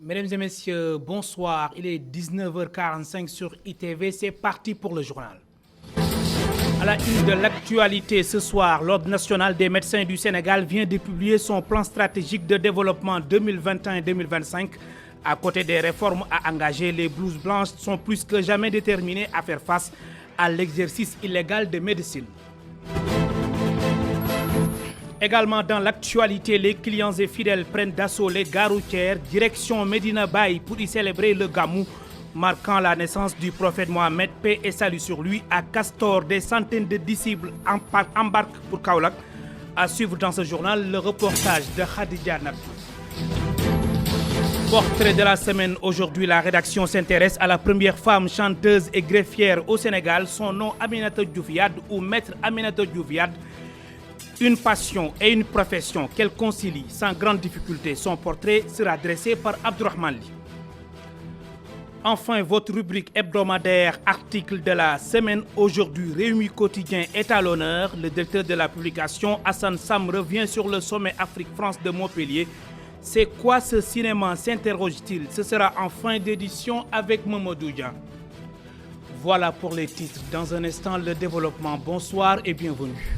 Mesdames et messieurs, bonsoir. Il est 19h45 sur ITV. C'est parti pour le journal. À la une de l'actualité ce soir, l'Ordre national des médecins du Sénégal vient de publier son plan stratégique de développement 2021-2025. À côté des réformes à engager, les blouses blanches sont plus que jamais déterminées à faire face à l'exercice illégal de médecine. Également dans l'actualité, les clients et fidèles prennent d'assaut les gares routières, direction Medina Baye pour y célébrer le Gamou, marquant la naissance du prophète Mohammed, paix et salut sur lui. À Castor, des centaines de disciples embarquent pour Kaolack. À suivre dans ce journal, le reportage de Khadija Nat. Portrait de la semaine. Aujourd'hui, la rédaction s'intéresse à la première femme chanteuse et greffière au Sénégal. Son nom, Aminata Diouf Yade ou Maître Aminata Diouf Yade. Une passion et une profession qu'elle concilie sans grande difficulté. Son portrait sera dressé par Abdourahmane Ly. Enfin, votre rubrique hebdomadaire article de la semaine. Aujourd'hui, Réumi Quotidien est à l'honneur. Le directeur de la publication, Hassan Sam, revient sur le sommet Afrique-France de Montpellier. C'est quoi ce cinéma, s'interroge-t-il? Ce sera en fin d'édition avec Mamadou Dia. Voilà pour les titres. Dans un instant, le développement. Bonsoir et bienvenue.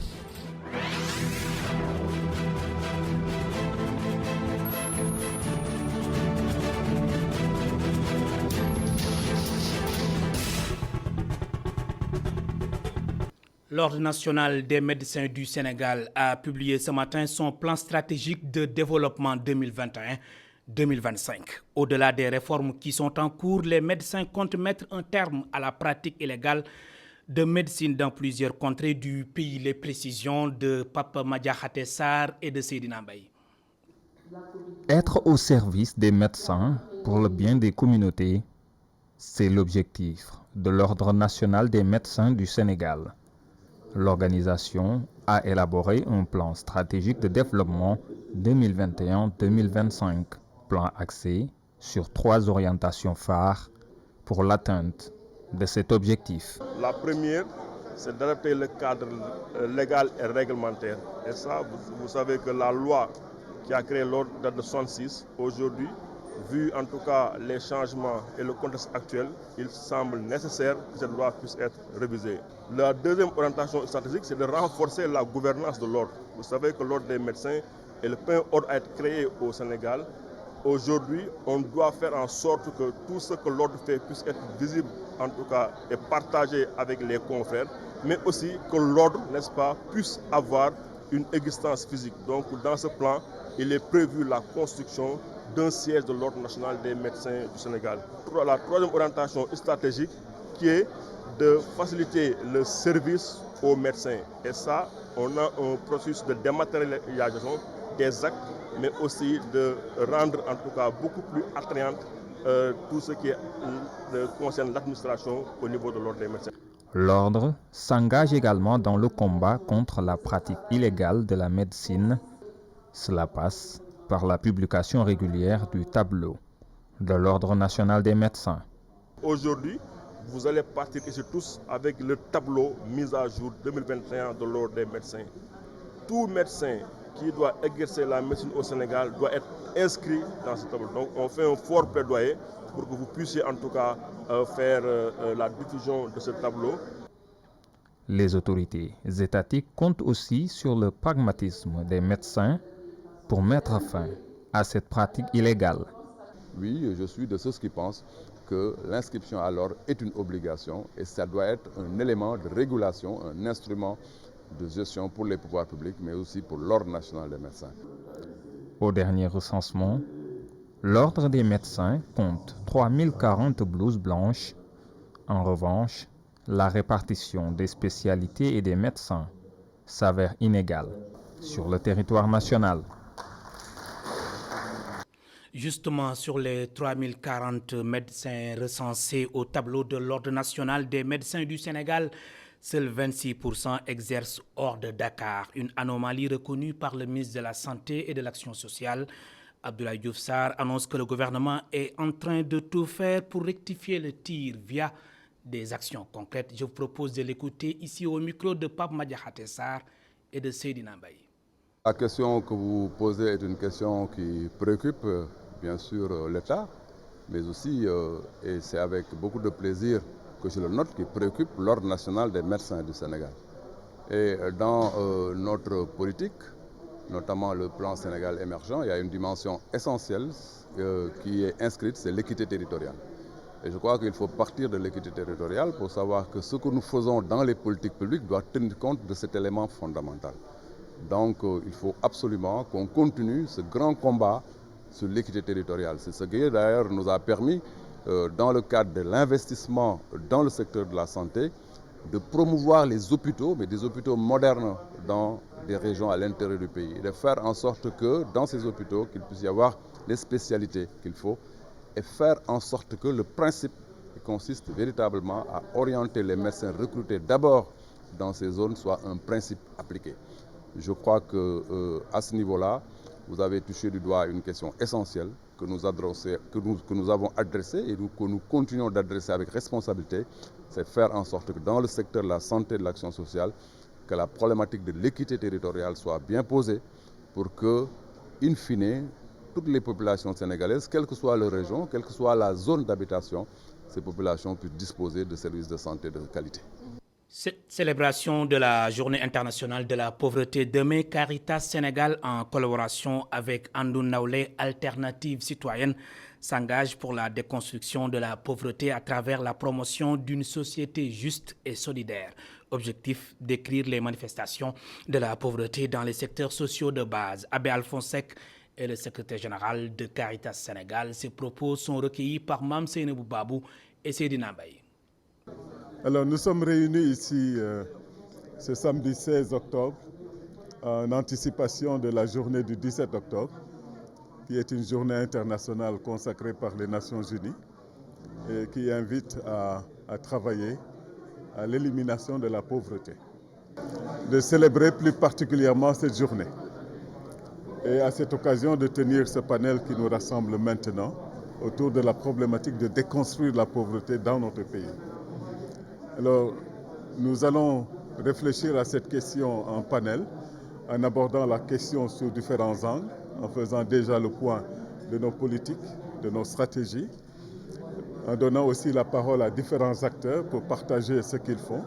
L'Ordre national des médecins du Sénégal a publié ce matin son plan stratégique de développement 2021-2025. Au-delà des réformes qui sont en cours, les médecins comptent mettre un terme à la pratique illégale de médecine dans plusieurs contrées du pays. Les précisions de Pape Madiakhaté Sarr et de Seydina Mbaye. Être au service des médecins pour le bien des communautés, c'est l'objectif de l'Ordre national des médecins du Sénégal. L'organisation a élaboré un plan stratégique de développement 2021-2025, plan axé sur 3 orientations phares pour l'atteinte de cet objectif. La première, c'est d'adapter le cadre légal et réglementaire. Et ça, vous savez que la loi qui a créé l'ordre date de 1966, aujourd'hui, vu en tout cas les changements et le contexte actuel, il semble nécessaire que cette loi puisse être révisée. La deuxième orientation stratégique, c'est de renforcer la gouvernance de l'ordre. Vous savez que l'ordre des médecins est le premier ordre à être créé au Sénégal. Aujourd'hui, on doit faire en sorte que tout ce que l'ordre fait puisse être visible, en tout cas, et partagé avec les confrères, mais aussi que l'ordre, n'est-ce pas, puisse avoir une existence physique. Donc, dans ce plan, il est prévu la construction d'un siège de l'Ordre national des médecins du Sénégal. La troisième orientation stratégique qui est de faciliter le service aux médecins. Et ça, on a un processus de dématérialisation des actes, mais aussi de rendre en tout cas beaucoup plus attrayante tout ce qui concerne l'administration au niveau de l'Ordre des médecins. L'Ordre s'engage également dans le combat contre la pratique illégale de la médecine. Cela passe par la publication régulière du tableau de l'Ordre national des médecins. Aujourd'hui, vous allez partir ici tous avec le tableau mis à jour 2021 de l'Ordre des médecins. Tout médecin qui doit exercer la médecine au Sénégal doit être inscrit dans ce tableau. Donc on fait un fort plaidoyer pour que vous puissiez en tout cas faire la diffusion de ce tableau. Les autorités étatiques comptent aussi sur le pragmatisme des médecins pour mettre fin à cette pratique illégale. Oui, je suis de ceux qui pensent que l'inscription à l'ordre est une obligation et ça doit être un élément de régulation, un instrument de gestion pour les pouvoirs publics, mais aussi pour l'Ordre national des médecins. Au dernier recensement, l'Ordre des médecins compte 3040 blouses blanches. En revanche, la répartition des spécialités et des médecins s'avère inégale sur le territoire national. Justement, sur les 3040 médecins recensés au tableau de l'Ordre national des médecins du Sénégal, seuls 26% exercent hors de Dakar. Une anomalie reconnue par le ministre de la Santé et de l'Action sociale. Abdoulaye Diouf Sarr annonce que le gouvernement est en train de tout faire pour rectifier le tir via des actions concrètes. Je vous propose de l'écouter ici au micro de Pape Madiakhaté Sarr et de Seydina Mbaye. La question que vous posez est une question qui préoccupe bien sûr l'État, mais aussi, et c'est avec beaucoup de plaisir que je le note, qui préoccupe l'Ordre national des médecins du Sénégal. Et dans notre politique, notamment le plan Sénégal émergent, il y a une dimension essentielle qui est inscrite, c'est l'équité territoriale. Et je crois qu'il faut partir de l'équité territoriale pour savoir que ce que nous faisons dans les politiques publiques doit tenir compte de cet élément fondamental. Donc il faut absolument qu'on continue ce grand combat sur l'équité territoriale. C'est ce qui d'ailleurs nous a permis, dans le cadre de l'investissement dans le secteur de la santé, de promouvoir les hôpitaux, mais des hôpitaux modernes dans des régions à l'intérieur du pays, et de faire en sorte que dans ces hôpitaux, qu'il puisse y avoir les spécialités qu'il faut, et faire en sorte que le principe qui consiste véritablement à orienter les médecins recrutés d'abord dans ces zones soit un principe appliqué. Je crois qu'à ce niveau-là, vous avez touché du doigt une question essentielle que nous avons adressée et que nous continuons d'adresser avec responsabilité, c'est faire en sorte que dans le secteur de la santé et de l'action sociale, que la problématique de l'équité territoriale soit bien posée pour que, in fine, toutes les populations sénégalaises, quelle que soit leur région, quelle que soit la zone d'habitation, ces populations puissent disposer de services de santé de qualité. Célébration de la Journée internationale de la pauvreté. Demain, Caritas Sénégal, en collaboration avec Andou Naoulé, Alternative Citoyenne, s'engage pour la déconstruction de la pauvreté à travers la promotion d'une société juste et solidaire. Objectif, décrire les manifestations de la pauvreté dans les secteurs sociaux de base. Abbé Alphonsek est le secrétaire général de Caritas Sénégal. Ces propos sont recueillis par Mam Seynabou Babou et Seydina Baye. Alors nous sommes réunis ici ce samedi 16 octobre en anticipation de la journée du 17 octobre, qui est une journée internationale consacrée par les Nations Unies et qui invite à travailler à l'élimination de la pauvreté. De célébrer plus particulièrement cette journée. Et à cette occasion de tenir ce panel qui nous rassemble maintenant autour de la problématique de déconstruire la pauvreté dans notre pays. Alors, nous allons réfléchir à cette question en panel, en abordant la question sous différents angles, en faisant déjà le point de nos politiques, de nos stratégies, en donnant aussi la parole à différents acteurs pour partager ce qu'ils font,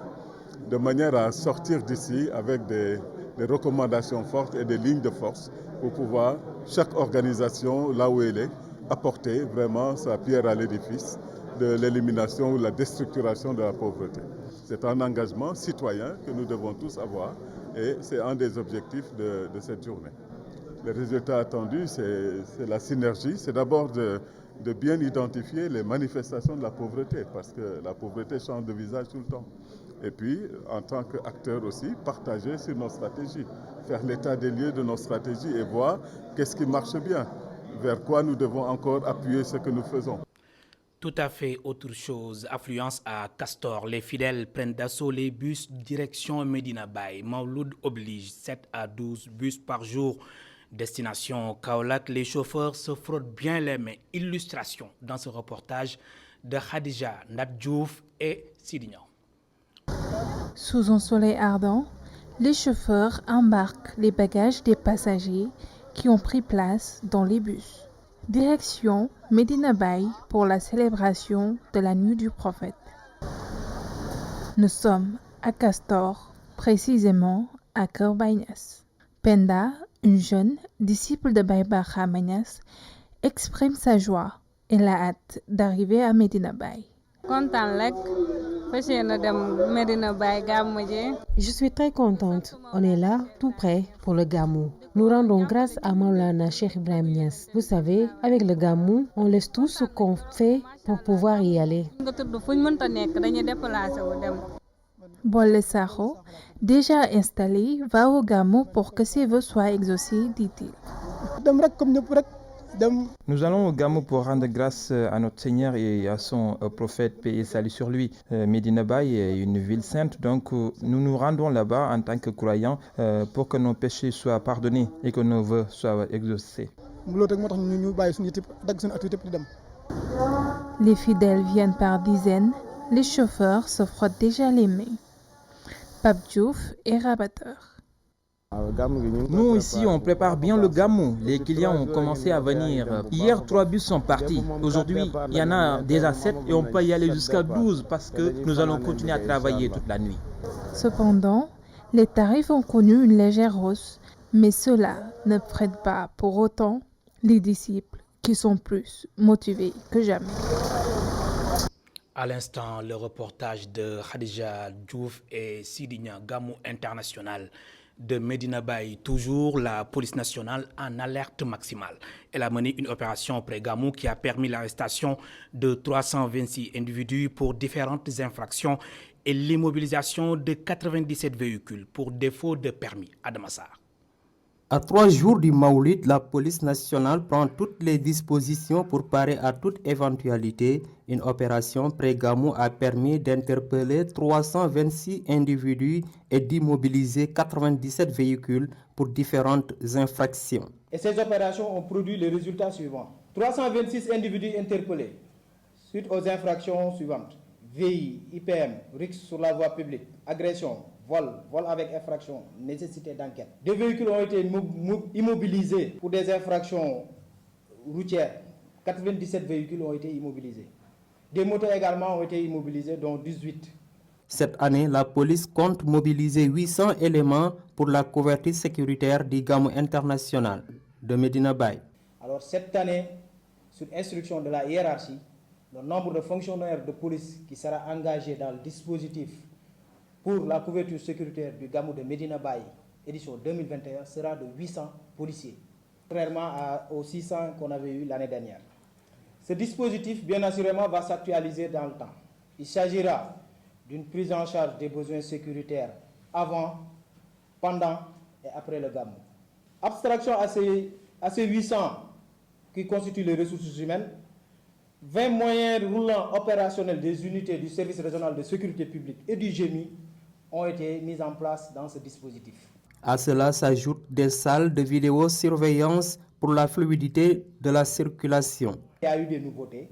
de manière à sortir d'ici avec des recommandations fortes et des lignes de force pour pouvoir, chaque organisation, là où elle est, apporter vraiment sa pierre à l'édifice de l'élimination ou la déstructuration de la pauvreté. C'est un engagement citoyen que nous devons tous avoir et c'est un des objectifs de cette journée. Le résultat attendu, c'est la synergie. C'est d'abord de bien identifier les manifestations de la pauvreté parce que la pauvreté change de visage tout le temps. Et puis, en tant qu'acteur aussi, partager sur nos stratégies, faire l'état des lieux de nos stratégies et voir qu'est-ce qui marche bien, vers quoi nous devons encore appuyer ce que nous faisons. Tout à fait autre chose. Affluence à Castor. Les fidèles prennent d'assaut les bus direction Medina Baye. Mauloud oblige 7 à 12 bus par jour. Destination Kaolack. Les chauffeurs se frottent bien les mains. Illustration dans ce reportage de Khadija Nadjouf et Sidignan. Sous un soleil ardent, les chauffeurs embarquent les bagages des passagers qui ont pris place dans les bus. Direction Medina Baye pour la célébration de la nuit du prophète. Nous sommes à Castor, précisément à Kër Baye Niass. Penda, une jeune disciple de Baye Barham Niass, exprime sa joie et la hâte d'arriver à Medina Baye. Je suis très contente. On est là, tout près, pour le Gamou. Nous rendons grâce à Maulana Cheikh Ibrahim Niass. Vous savez, avec le Gamou, on laisse tout ce qu'on fait pour pouvoir y aller. Bolle Sakho, déjà installé, va au Gamou pour que ses vœux soient exaucés, dit-il. Nous allons au Gamou pour rendre grâce à notre Seigneur et à son prophète, paix et salut sur lui. Medina Baye est une ville sainte, donc nous nous rendons là-bas en tant que croyants pour que nos péchés soient pardonnés et que nos vœux soient exaucés. Les fidèles viennent par dizaines, les chauffeurs se frottent déjà les mains. Pape Diouf est rabatteur. Nous ici, on prépare bien le gamou. Les clients ont commencé à venir. Hier, 3 bus sont partis. Aujourd'hui, il y en a déjà 7 et on peut y aller jusqu'à 12 parce que nous allons continuer à travailler toute la nuit. Cependant, les tarifs ont connu une légère hausse, mais cela ne freine pas pour autant les disciples qui sont plus motivés que jamais. À l'instant, le reportage de Khadija Diouf et Sidigna Gamou International de Medina Baye. Toujours la police nationale en alerte maximale. Elle a mené une opération près Gamou qui a permis l'arrestation de 326 individus pour différentes infractions et l'immobilisation de 97 véhicules pour défaut de permis. Adamassar. À 3 jours du Maoulit, la police nationale prend toutes les dispositions pour parer à toute éventualité. Une opération près Gamou a permis d'interpeller 326 individus et d'immobiliser 97 véhicules pour différentes infractions. Et ces opérations ont produit les résultats suivants. 326 individus interpellés suite aux infractions suivantes. VI, IPM, risque sur la voie publique, agression, vol avec infraction, nécessité d'enquête. 2 véhicules ont été immobilisés pour des infractions routières. 97 véhicules ont été immobilisés. Des motos également ont été immobilisées, dont 18. Cette année, la police compte mobiliser 800 éléments pour la couverture sécuritaire du Gamou International de Medina Baye. Alors cette année, sur instruction de la hiérarchie, le nombre de fonctionnaires de police qui sera engagé dans le dispositif pour la couverture sécuritaire du Gamou de Medina Baye, édition 2021, sera de 800 policiers, contrairement aux 600 qu'on avait eu l'année dernière. Ce dispositif, bien assurément, va s'actualiser dans le temps. Il s'agira d'une prise en charge des besoins sécuritaires avant, pendant et après le Gamou. Abstraction à ces 800 qui constituent les ressources humaines, 20 moyens roulants opérationnels des unités du service régional de sécurité publique et du GMI ont été mis en place dans ce dispositif. À cela s'ajoutent des salles de vidéosurveillance pour la fluidité de la circulation. Il y a eu des nouveautés.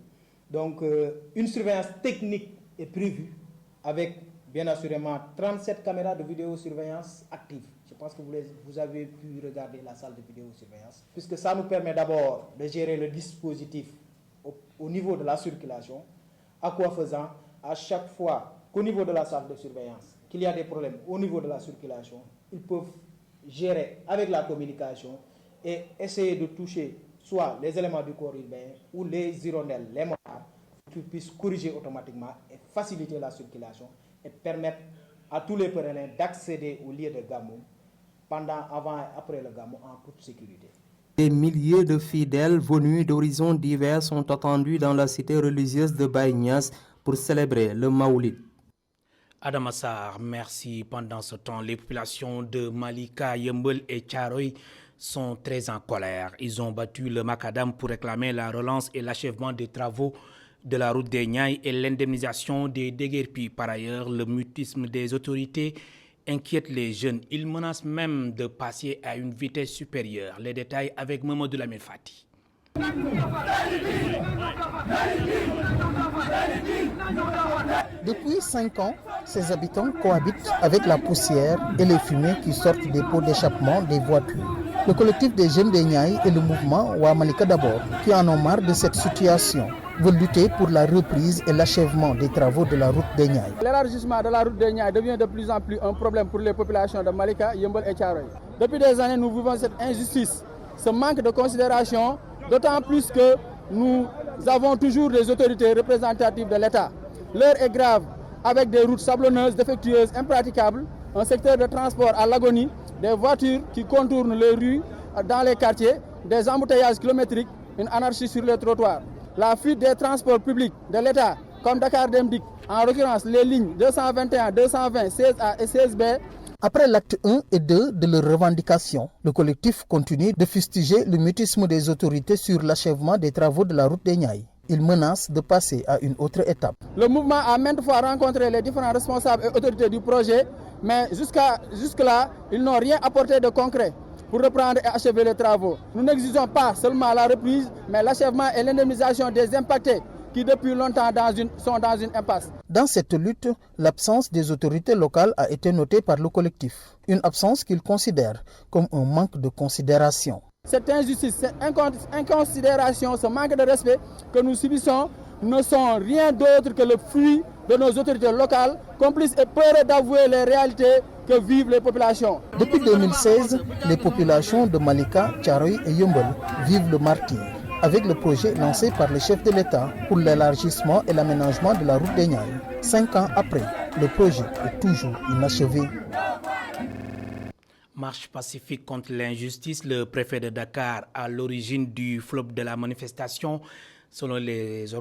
Donc, une surveillance technique est prévue avec, bien assurément, 37 caméras de vidéosurveillance actives. Je pense que vous avez pu regarder la salle de vidéosurveillance, puisque ça nous permet d'abord de gérer le dispositif au niveau de la circulation, à quoi faisant, à chaque fois qu'au niveau de la salle de surveillance, qu'il y a des problèmes au niveau de la circulation, ils peuvent gérer avec la communication et essayer de toucher soit les éléments du corps urbain ou les hirondelles, les motards, qui puissent corriger automatiquement et faciliter la circulation et permettre à tous les pèlerins d'accéder au lieu de Gamou pendant, avant et après le Gamou en toute sécurité. Des milliers de fidèles venus d'horizons divers sont attendus dans la cité religieuse de Baye Niass pour célébrer le Maoulit. Adamassar, merci. Pendant ce temps, les populations de Malika, Yeumbeul et Thiaroye sont très en colère. Ils ont battu le macadam pour réclamer la relance et l'achèvement des travaux de la route des Niayes et l'indemnisation des déguerpis. Par ailleurs, le mutisme des autorités inquiète les jeunes. Ils menacent même de passer à une vitesse supérieure. Les détails avec Mamadou Lamine Fati. Depuis 5 ans, ces habitants cohabitent avec la poussière et les fumées qui sortent des pots d'échappement des voitures. Le collectif des jeunes des Niayes et le mouvement Ouamalika d'abord, qui en ont marre de cette situation, veulent lutter pour la reprise et l'achèvement des travaux de la route des Niayes. L'élargissement de la route des Niayes devient de plus en plus un problème pour les populations de Malika, Yeumbeul et Thiaroye. Depuis des années, nous vivons cette injustice, ce manque de considération, d'autant plus que nous avons toujours des autorités représentatives de l'État. L'heure est grave, avec des routes sablonneuses, défectueuses, impraticables, un secteur de transport à l'agonie, des voitures qui contournent les rues dans les quartiers, des embouteillages kilométriques, une anarchie sur les trottoirs. La fuite des transports publics de l'État, comme Dakar Demdik, en l'occurrence les lignes 221, 220, 16A et 16B. Après l'acte 1 et 2 de leurs revendications, le collectif continue de fustiger le mutisme des autorités sur l'achèvement des travaux de la route des Niayes. Il menace de passer à une autre étape. Le mouvement a maintes fois rencontré les différents responsables et autorités du projet, mais jusque-là, ils n'ont rien apporté de concret pour reprendre et achever les travaux. Nous n'exigeons pas seulement la reprise, mais l'achèvement et l'indemnisation des impactés qui depuis longtemps sont dans une impasse. Dans cette lutte, l'absence des autorités locales a été notée par le collectif. Une absence qu'il considère comme un manque de considération. Cette injustice, cette inconsidération, ce manque de respect que nous subissons ne sont rien d'autre que le fruit de nos autorités locales, complices et peureux d'avouer les réalités que vivent les populations. Depuis 2016, les populations de Malika, Thiaroye et Yeumbeul vivent le martyre avec le projet lancé par le chef de l'État pour l'élargissement et l'aménagement de la route des Niayes. 5 ans après, le projet est toujours inachevé. Marche pacifique contre l'injustice, le préfet de Dakar à l'origine du flop de la manifestation. Selon les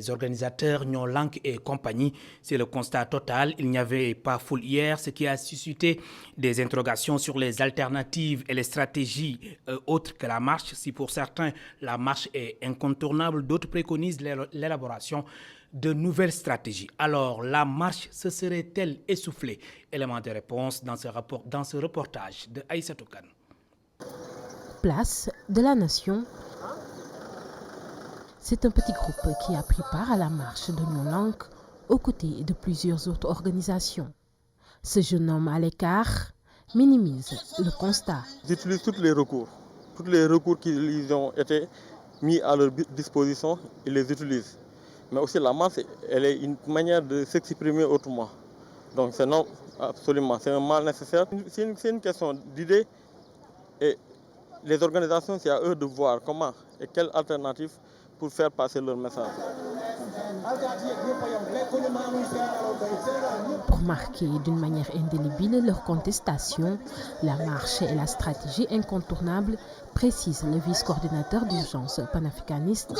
organisateurs Nyolank et compagnie, c'est le constat total. Il n'y avait pas foule hier, ce qui a suscité des interrogations sur les alternatives et les stratégies autres que la marche. Si pour certains, la marche est incontournable, d'autres préconisent l'élaboration de nouvelles stratégies. Alors, la marche se serait-elle essoufflée? Élément de réponse dans ce reportage de Aïssatou Kane. Place de la Nation. C'est un petit groupe qui a pris part à la marche de Nyolank aux côtés de plusieurs autres organisations. Ce jeune homme à l'écart minimise le constat. Ils utilisent tous les recours qui ont été mis à leur disposition, ils les utilisent. Mais aussi la marche, elle est une manière de s'exprimer autrement. Donc c'est non, absolument, c'est un mal nécessaire. C'est une question d'idée et les organisations, c'est à eux de voir comment et quelle alternative pour faire passer leur message. Pour marquer d'une manière indélébile leur contestation, la marche et la stratégie incontournable, précise le vice-coordinateur d'urgence panafricaniste.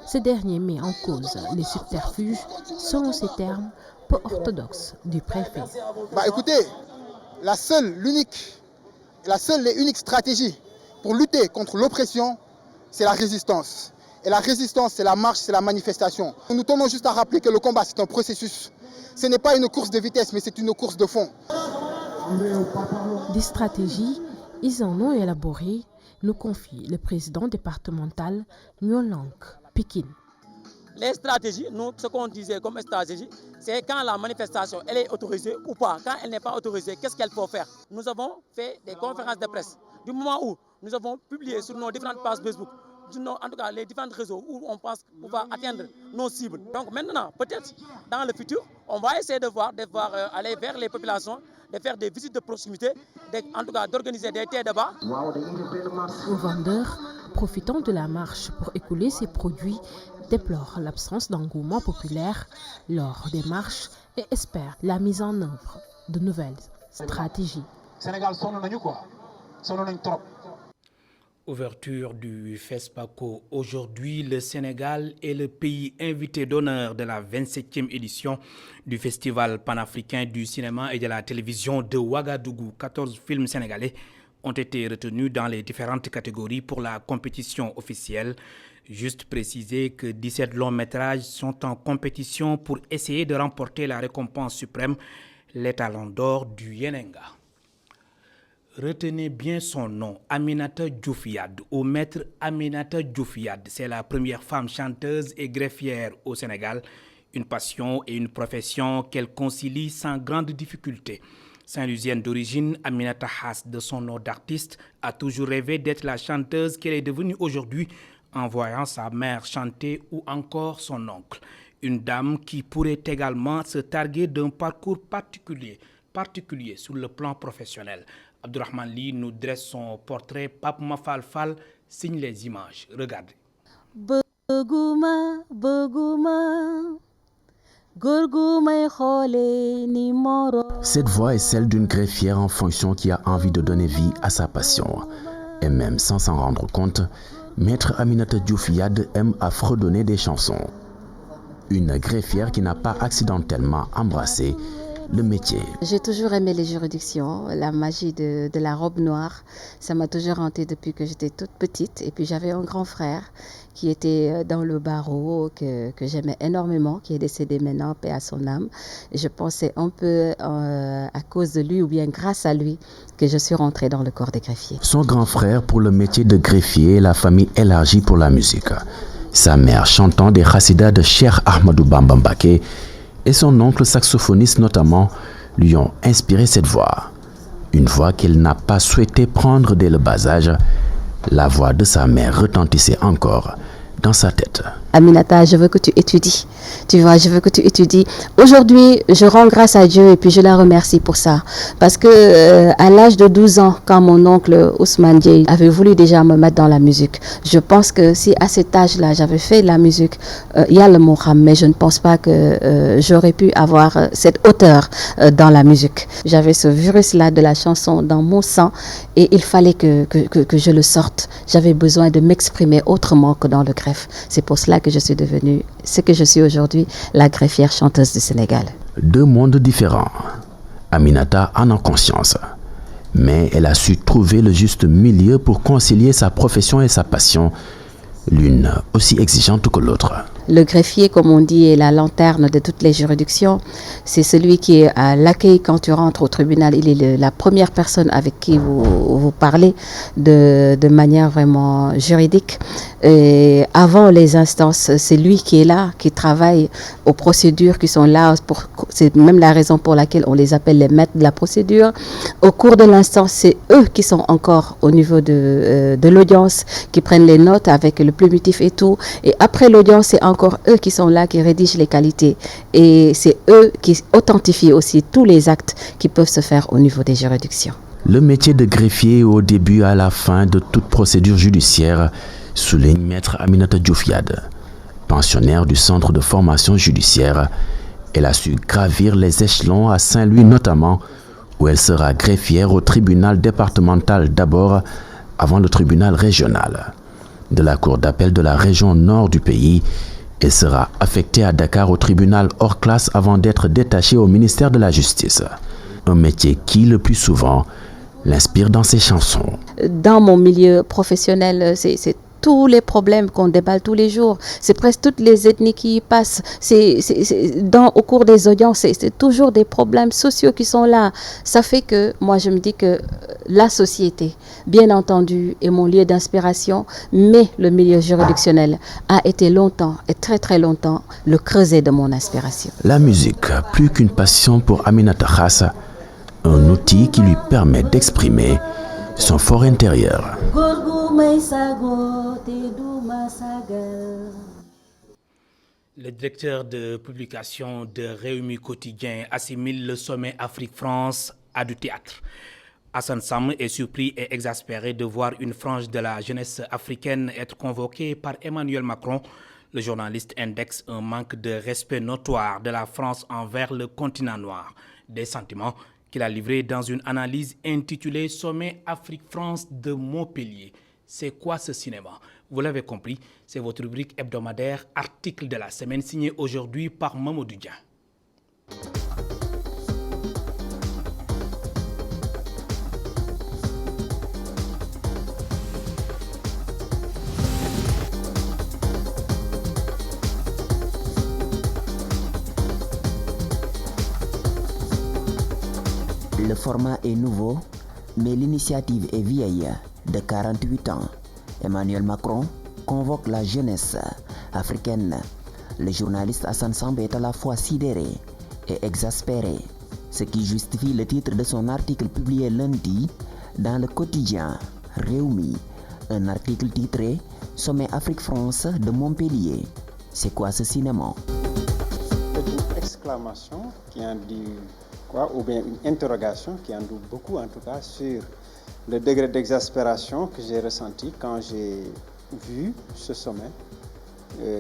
Ce dernier met en cause les subterfuges, selon ses termes, peu orthodoxes du préfet. Écoutez, la seule et unique stratégie pour lutter contre l'oppression, c'est la résistance. Et la résistance, c'est la marche, c'est la manifestation. Nous tenons juste à rappeler que le combat, c'est un processus. Ce n'est pas une course de vitesse, mais c'est une course de fond. Des stratégies, ils en ont élaboré, nous confie le président départemental Nyolank Pikine. Les stratégies, nous, ce qu'on disait comme stratégie, c'est quand la manifestation elle est autorisée ou pas. Quand elle n'est pas autorisée, qu'est-ce qu'elle faut faire? Nous avons fait des conférences de presse. Du moment où nous avons publié sur nos différentes pages Facebook, en tout cas les différents réseaux où on pense pouvoir atteindre nos cibles. Donc maintenant, peut-être dans le futur, on va essayer de voir aller vers les populations, de faire des visites de proximité, en tout cas d'organiser des débats. Aux vendeurs, profitant de la marche pour écouler ses produits, déplorent l'absence d'engouement populaire lors des marches et espèrent la mise en œuvre de nouvelles stratégies. Sénégal, trop. Ouverture du FESPACO. Aujourd'hui, le Sénégal est le pays invité d'honneur de la 27e édition du Festival panafricain du cinéma et de la télévision de Ouagadougou. 14 films sénégalais ont été retenus dans les différentes catégories pour la compétition officielle. Juste préciser que 17 longs métrages sont en compétition pour essayer de remporter la récompense suprême, les Talons d'or du Yenenga. Retenez bien son nom, Aminata Diouf Yade, ou maître Aminata Diouf Yade. C'est la première femme chanteuse et greffière au Sénégal, une passion et une profession qu'elle concilie sans grande difficulté. Saint-Louisienne d'origine, Aminata Hass, de son nom d'artiste, a toujours rêvé d'être la chanteuse qu'elle est devenue aujourd'hui en voyant sa mère chanter ou encore son oncle. Une dame qui pourrait également se targuer d'un parcours particulier sur le plan professionnel. Abdourahmane Ly nous dresse son portrait. Pape Mafal Fall signe les images. Regardez. Cette voix est celle d'une greffière en fonction qui a envie de donner vie à sa passion. Et même sans s'en rendre compte, Maître Aminata Diouf Yade aime à fredonner des chansons. Une greffière qui n'a pas accidentellement embrassé le métier. J'ai toujours aimé les juridictions, la magie de la robe noire. Ça m'a toujours hantée depuis que j'étais toute petite. Et puis j'avais un grand frère qui était dans le barreau, que j'aimais énormément, qui est décédé maintenant, paix à son âme. Et je pensais un peu à cause de lui ou bien grâce à lui que je suis rentrée dans le corps des greffiers. Son grand frère pour le métier de greffier et la famille élargie pour la musique. Sa mère chantant des chassidas de Cheikh Ahmadou Bamba Mbacké et son oncle saxophoniste notamment lui ont inspiré cette voix. Une voix qu'elle n'a pas souhaité prendre dès le bas âge. La voix de sa mère retentissait encore dans sa tête. Aminata, je veux que tu étudies. Tu vois, je veux que tu étudies. Aujourd'hui, je rends grâce à Dieu et puis je la remercie pour ça. Parce que à l'âge de 12 ans, quand mon oncle Ousmane Dieye avait voulu déjà me mettre dans la musique, je pense que si à cet âge-là, j'avais fait de la musique, il y a le Moham, mais je ne pense pas que j'aurais pu avoir cette hauteur dans la musique. J'avais ce virus-là de la chanson dans mon sang et il fallait que je le sorte. J'avais besoin de m'exprimer autrement que dans le greffe. C'est pour cela que je suis devenue ce que je suis aujourd'hui, la greffière chanteuse du Sénégal. Deux mondes différents. Aminata en a conscience. Mais elle a su trouver le juste milieu pour concilier sa profession et sa passion, l'une aussi exigeante que l'autre. Le greffier, comme on dit, est la lanterne de toutes les juridictions. C'est celui qui est à l'accueil quand tu rentres au tribunal. Il est la première personne avec qui vous parlez de manière vraiment juridique. Et avant les instances, c'est lui qui est là, qui travaille aux procédures qui sont là. C'est même la raison pour laquelle on les appelle les maîtres de la procédure. Au cours de l'instance, c'est eux qui sont encore au niveau de l'audience, qui prennent les notes avec le plumitif et tout. Et après l'audience, c'est encore eux qui sont là, qui rédigent les qualités. Et c'est eux qui authentifient aussi tous les actes qui peuvent se faire au niveau des juridictions. Le métier de greffier au début à la fin de toute procédure judiciaire, souligne Maître Aminata Diouf Yade. Pensionnaire du centre de formation judiciaire, elle a su gravir les échelons à Saint-Louis notamment, où elle sera greffière au tribunal départemental d'abord, avant le tribunal régional. De la cour d'appel de la région nord du pays, elle sera affectée à Dakar au tribunal hors classe avant d'être détachée au ministère de la Justice. Un métier qui, le plus souvent, l'inspire dans ses chansons. Dans mon milieu professionnel, c'est tous les problèmes qu'on déballe tous les jours. C'est presque toutes les ethnies qui y passent. Au cours des audiences, c'est toujours des problèmes sociaux qui sont là. Ça fait que moi, je me dis que la société, bien entendu, est mon lieu d'inspiration, mais le milieu juridictionnel a été longtemps, et très très longtemps, le creuset de mon inspiration. La musique, plus qu'une passion pour Aminata Khass, un outil qui lui permet d'exprimer son fort intérieur. Le directeur de publication de Réumi Quotidien assimile le sommet Afrique-France à du théâtre. Hassan Sam est surpris et exaspéré de voir une frange de la jeunesse africaine être convoquée par Emmanuel Macron. Le journaliste indexe un manque de respect notoire de la France envers le continent noir. Des sentiments qu'il a livrés dans une analyse intitulée « Sommet Afrique-France de Montpellier ». C'est quoi ce cinéma? Vous l'avez compris, c'est votre rubrique hebdomadaire « Article de la semaine » signée aujourd'hui par Mamadou Dia. Le format est nouveau, mais l'initiative est vieille, de 48 ans. Emmanuel Macron convoque la jeunesse africaine. Le journaliste Hassan Samb est à la fois sidéré et exaspéré, ce qui justifie le titre de son article publié lundi dans le quotidien Réumi. Un article titré « Sommet Afrique-France de Montpellier ». C'est quoi ce cinéma? C'est une exclamation qui en dit quoi, ou bien une interrogation qui en dit beaucoup en tout cas sur le degré d'exaspération que j'ai ressenti quand j'ai vu ce sommet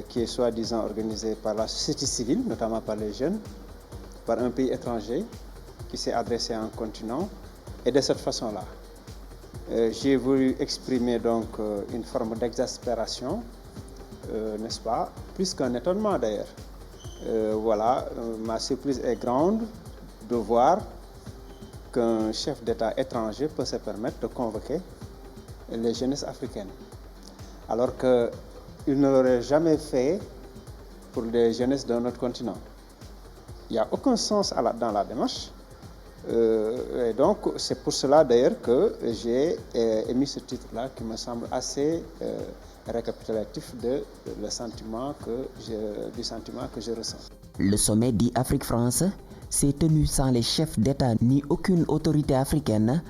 qui est soi-disant organisé par la société civile, notamment par les jeunes, par un pays étranger qui s'est adressé à un continent et de cette façon-là. J'ai voulu exprimer donc une forme d'exaspération, n'est-ce pas, plus qu'un étonnement d'ailleurs. Voilà, ma surprise est grande de voir qu'un chef d'État étranger peut se permettre de convoquer les jeunesses africaines, alors qu'il ne l'aurait jamais fait pour les jeunesses d'un autre continent. Il n'y a aucun sens dans la démarche. Et donc, c'est pour cela d'ailleurs que j'ai émis ce titre-là qui me semble assez récapitulatif du sentiment que je ressens. Le sommet dit Afrique-France s'est tenu sans les chefs d'État ni aucune autorité africaine.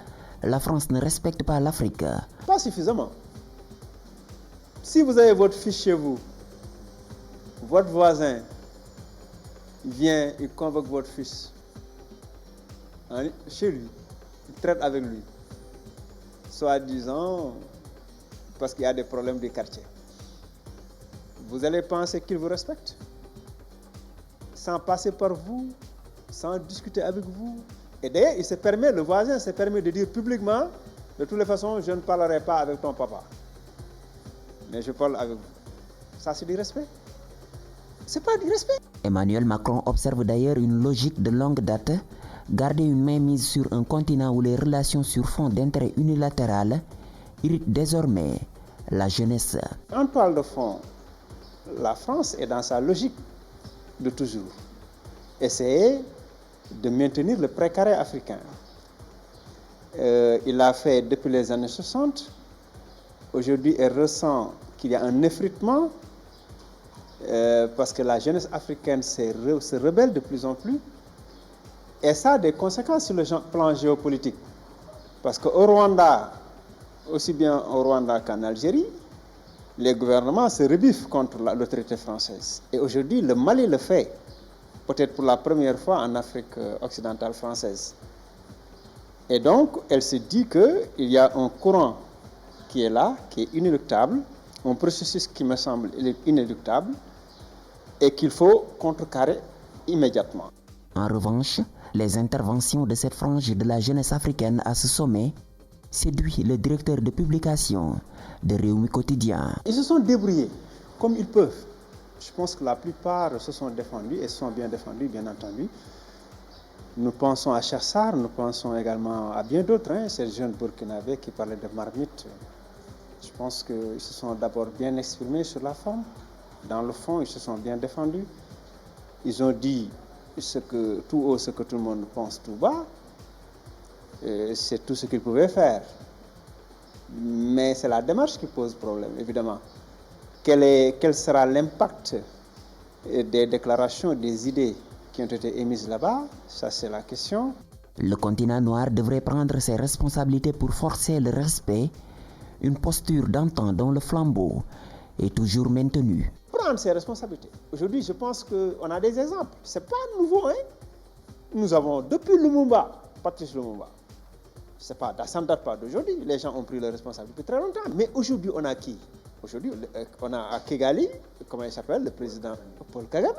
La France ne respecte pas l'Afrique. Pas suffisamment. Si vous avez votre fils chez vous, votre voisin vient, il convoque votre fils chez lui, il traite avec lui, soi-disant parce qu'il y a des problèmes de quartier. Vous allez penser qu'il vous respecte sans passer par vous, sans discuter avec vous. Et d'ailleurs, le voisin se permet de dire publiquement, de toutes les façons, je ne parlerai pas avec ton papa, mais je parle avec vous. Ça, c'est du respect. C'est pas du respect. Emmanuel Macron observe d'ailleurs une logique de longue date, garder une mainmise sur un continent où les relations sur fond d'intérêt unilatéral irritent désormais la jeunesse. Quand on parle de fond, la France est dans sa logique de toujours. Essayer de maintenir le précaré africain. Il l'a fait depuis les années 60. Aujourd'hui, elle ressent qu'il y a un effritement parce que la jeunesse africaine se rebelle de plus en plus. Et ça a des conséquences sur le plan géopolitique. Parce qu'au Rwanda, aussi bien au Rwanda qu'en Algérie, les gouvernements se rebiffent contre l'autorité française. Et aujourd'hui, le Mali le fait, peut-être pour la première fois en Afrique occidentale française. Et donc, elle se dit qu'il y a un courant qui est là, qui est inéluctable, un processus qui me semble inéluctable, et qu'il faut contrecarrer immédiatement. En revanche, les interventions de cette frange de la jeunesse africaine à ce sommet séduisent le directeur de publication de Rewmi Quotidien. Ils se sont débrouillés comme ils peuvent. Je pense que la plupart se sont défendus et sont bien défendus, bien entendu. Nous pensons à Chassar, nous pensons également à bien d'autres, ces jeunes burkinabés qui parlaient de marmite. Je pense qu'ils se sont d'abord bien exprimés sur la forme. Dans le fond, ils se sont bien défendus. Ils ont dit tout haut ce que tout le monde pense tout bas. C'est tout ce qu'ils pouvaient faire. Mais c'est la démarche qui pose problème, évidemment. Quel sera l'impact des déclarations, des idées qui ont été émises là-bas? Ça, c'est la question. Le continent noir devrait prendre ses responsabilités pour forcer le respect, une posture d'antan dont le flambeau est toujours maintenu. Prendre ses responsabilités. Aujourd'hui, je pense qu'on a des exemples. Ce n'est pas nouveau. Nous avons, depuis Lumumba, Patrice Lumumba, ça ne date pas d'aujourd'hui. Les gens ont pris leurs responsabilités depuis très longtemps. Mais aujourd'hui, on a qui? Aujourd'hui, on a à Kigali, comment il s'appelle, le président Paul Kagame,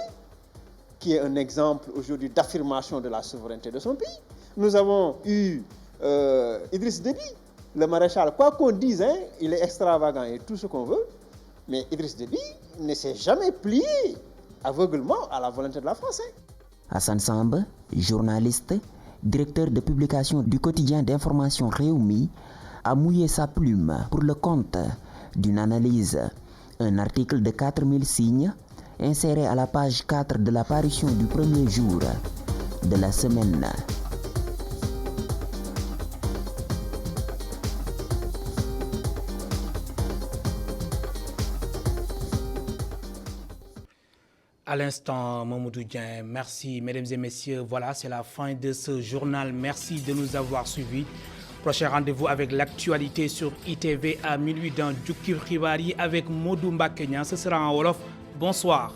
qui est un exemple aujourd'hui d'affirmation de la souveraineté de son pays. Nous avons eu Idriss Déby, le maréchal. Quoi qu'on dise, il est extravagant et tout ce qu'on veut. Mais Idriss Déby ne s'est jamais plié aveuglement à la volonté de la France. Hassan Samb, journaliste, directeur de publication du quotidien d'information Rewmi, a mouillé sa plume pour le compte d'une analyse. Un article de 4000 signes inséré à la page 4 de la parution du premier jour de la semaine. À l'instant, Mamoudou Dieng, merci mesdames et messieurs. Voilà, c'est la fin de ce journal. Merci de nous avoir suivis. Prochain rendez-vous avec l'actualité sur ITV à minuit dans Djoukir Khibari avec Modou Mbakenya. Ce sera en Wolof. Bonsoir.